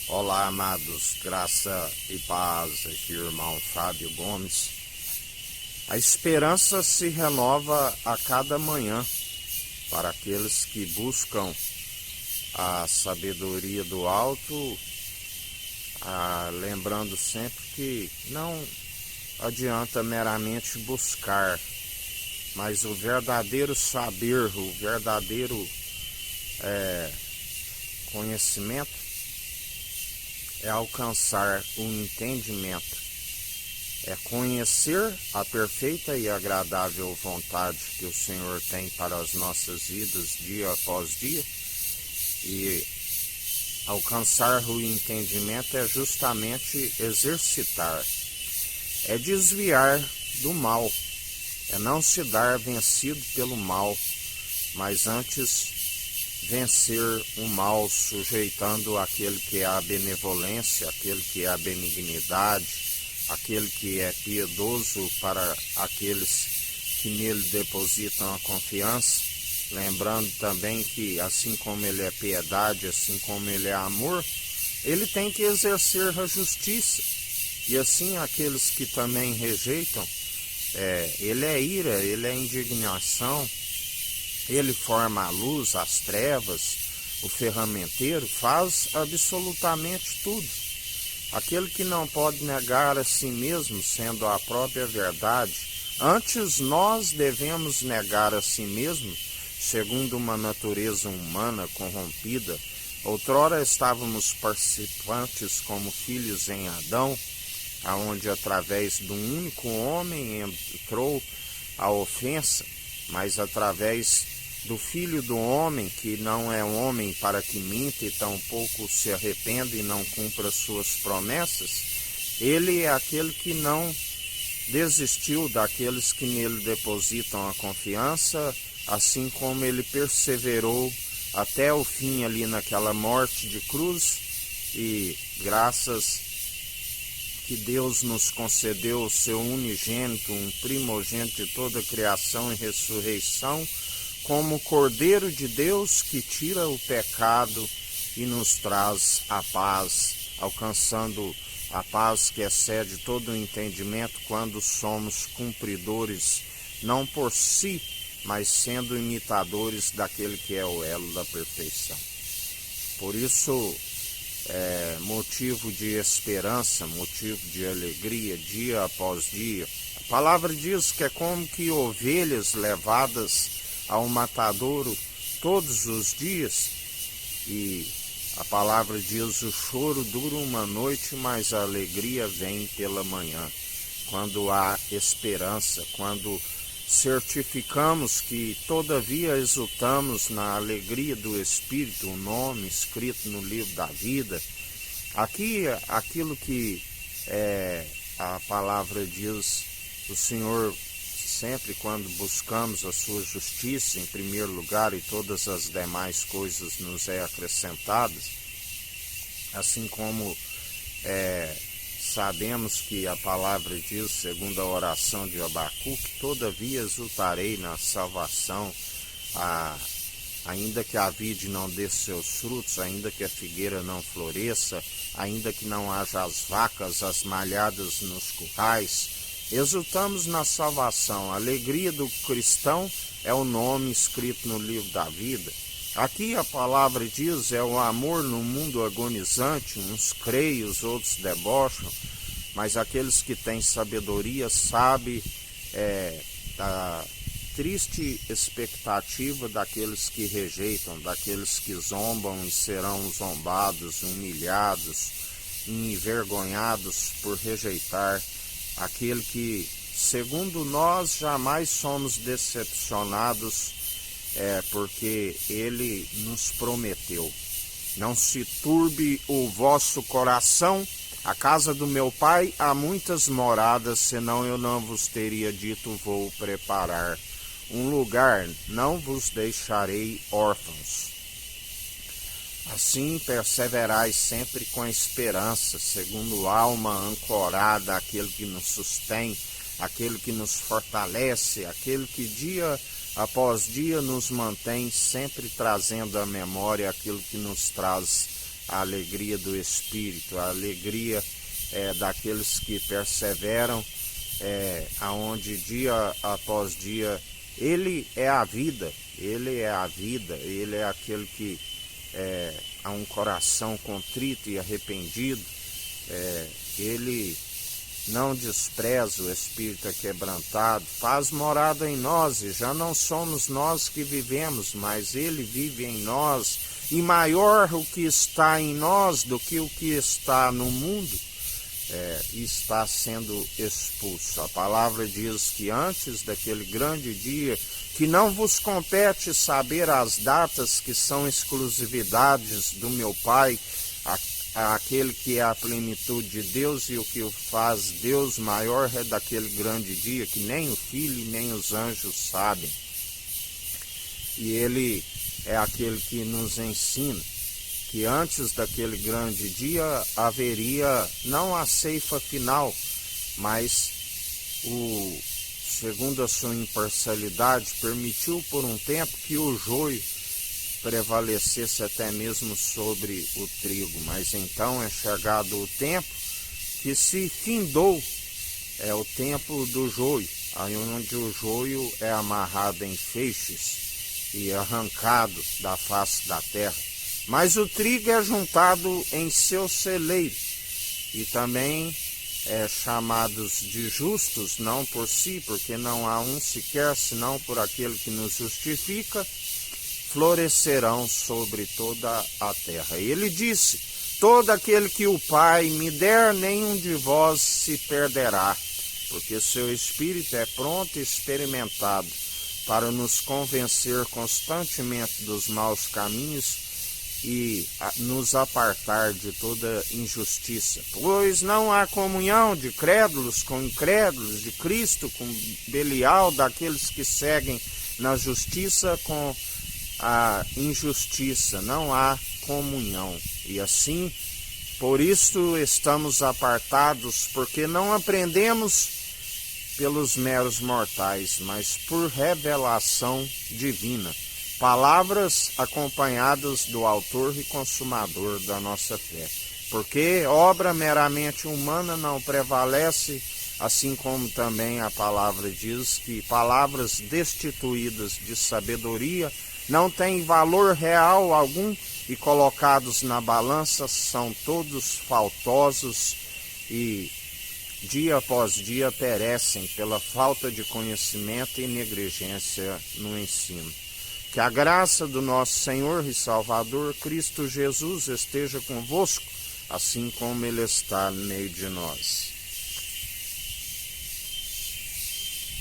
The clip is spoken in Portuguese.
Olá, amados, graça e paz, aqui irmão Fábio Gomes. A esperança se renova a cada manhã para aqueles que buscam a sabedoria do alto, lembrando sempre que não adianta meramente buscar, mas o verdadeiro saber, o verdadeiro conhecimento é alcançar o entendimento, é conhecer a perfeita e agradável vontade que o Senhor tem para as nossas vidas dia após dia. E alcançar o entendimento é justamente exercitar, é desviar do mal, é não se dar vencido pelo mal, mas antes vencer o mal, sujeitando aquele que é a benevolência, aquele que é a benignidade, aquele que é piedoso para aqueles que nele depositam a confiança, lembrando também que assim como ele é piedade, assim como ele é amor, ele tem que exercer a justiça, e assim aqueles que também rejeitam, ele é ira, ele é indignação. Ele forma a luz, as trevas, o ferramenteiro, faz absolutamente tudo. Aquele que não pode negar a si mesmo, sendo a própria verdade, antes nós devemos negar a si mesmo, segundo uma natureza humana corrompida. Outrora estávamos participantes como filhos em Adão, aonde através de um único homem entrou a ofensa, mas através do Filho do Homem, que não é homem para que minta e tampouco se arrependa e não cumpra suas promessas, ele é aquele que não desistiu daqueles que nele depositam a confiança, assim como ele perseverou até o fim ali naquela morte de cruz, e graças que Deus nos concedeu o seu unigênito, um primogênito de toda a criação e ressurreição, como Cordeiro de Deus que tira o pecado e nos traz a paz, alcançando a paz que excede todo o entendimento quando somos cumpridores, não por si, mas sendo imitadores daquele que é o elo da perfeição. Por isso, motivo de esperança, motivo de alegria, dia após dia. A palavra diz que é como que ovelhas levadas ao matadouro todos os dias, e a palavra diz: o choro dura uma noite, mas a alegria vem pela manhã. Quando há esperança, quando certificamos que todavia exultamos na alegria do Espírito, o nome escrito no livro da vida. Aqui, aquilo que a palavra diz, o Senhor sempre, quando buscamos a sua justiça em primeiro lugar, e todas as demais coisas nos é acrescentadas, assim como sabemos que a palavra diz, segundo a oração de Abacuque, todavia exultarei na salvação, ainda que a vide não dê seus frutos, ainda que a figueira não floresça, ainda que não haja as vacas, as malhadas nos currais, exultamos na salvação. A alegria do cristão é o nome escrito no livro da vida. Aqui a palavra diz, é o amor no mundo agonizante, uns creem, os outros debocham, mas aqueles que têm sabedoria sabem da triste expectativa daqueles que rejeitam, daqueles que zombam e serão zombados, humilhados, envergonhados por rejeitar aquele que, segundo nós, jamais somos decepcionados, porque ele nos prometeu: não se turbe o vosso coração, a casa do meu pai há muitas moradas, senão eu não vos teria dito, vou preparar um lugar, não vos deixarei órfãos. Assim perseverais sempre com esperança, segundo alma ancorada àquele que nos sustém, aquele que nos fortalece, aquele que dia após dia nos mantém sempre trazendo à memória aquilo que nos traz a alegria do Espírito, a alegria daqueles que perseveram, aonde dia após dia Ele é a vida, Ele é a vida, Ele é aquele que há um coração contrito e arrependido, Ele não despreza o espírito quebrantado, faz morada em nós, e já não somos nós que vivemos, mas Ele vive em nós, e maior o que está em nós do que o que está no mundo, está sendo expulso. A palavra diz que antes daquele grande dia, que não vos compete saber as datas que são exclusividades do meu Pai, aquele que é a plenitude de Deus, e o que o faz Deus maior é daquele grande dia que nem o Filho nem os anjos sabem. E Ele é aquele que nos ensina que antes daquele grande dia haveria não a ceifa final, mas segundo a sua imparcialidade, permitiu por um tempo que o joio prevalecesse até mesmo sobre o trigo, mas então é chegado o tempo que se findou, é o tempo do joio, aí onde o joio é amarrado em feixes e arrancado da face da terra, mas o trigo é juntado em seu celeiro, e também chamados de justos, não por si, porque não há um sequer senão por aquele que nos justifica, florescerão sobre toda a terra. E Ele disse: todo aquele que o Pai me der, nenhum de vós se perderá, porque seu Espírito é pronto e experimentado para nos convencer constantemente dos maus caminhos e nos apartar de toda injustiça. Pois não há comunhão de crédulos com incrédulos, de Cristo com Belial, daqueles que seguem na justiça com a injustiça, não há comunhão. E assim, por isso estamos apartados, porque não aprendemos pelos meros mortais, mas por revelação divina. Palavras acompanhadas do autor e consumador da nossa fé. Porque obra meramente humana não prevalece, assim como também a palavra diz que palavras destituídas de sabedoria não têm valor real algum, e colocados na balança são todos faltosos e dia após dia perecem pela falta de conhecimento e negligência no ensino. Que a graça do nosso Senhor e Salvador Cristo Jesus esteja convosco, assim como Ele está no meio de nós.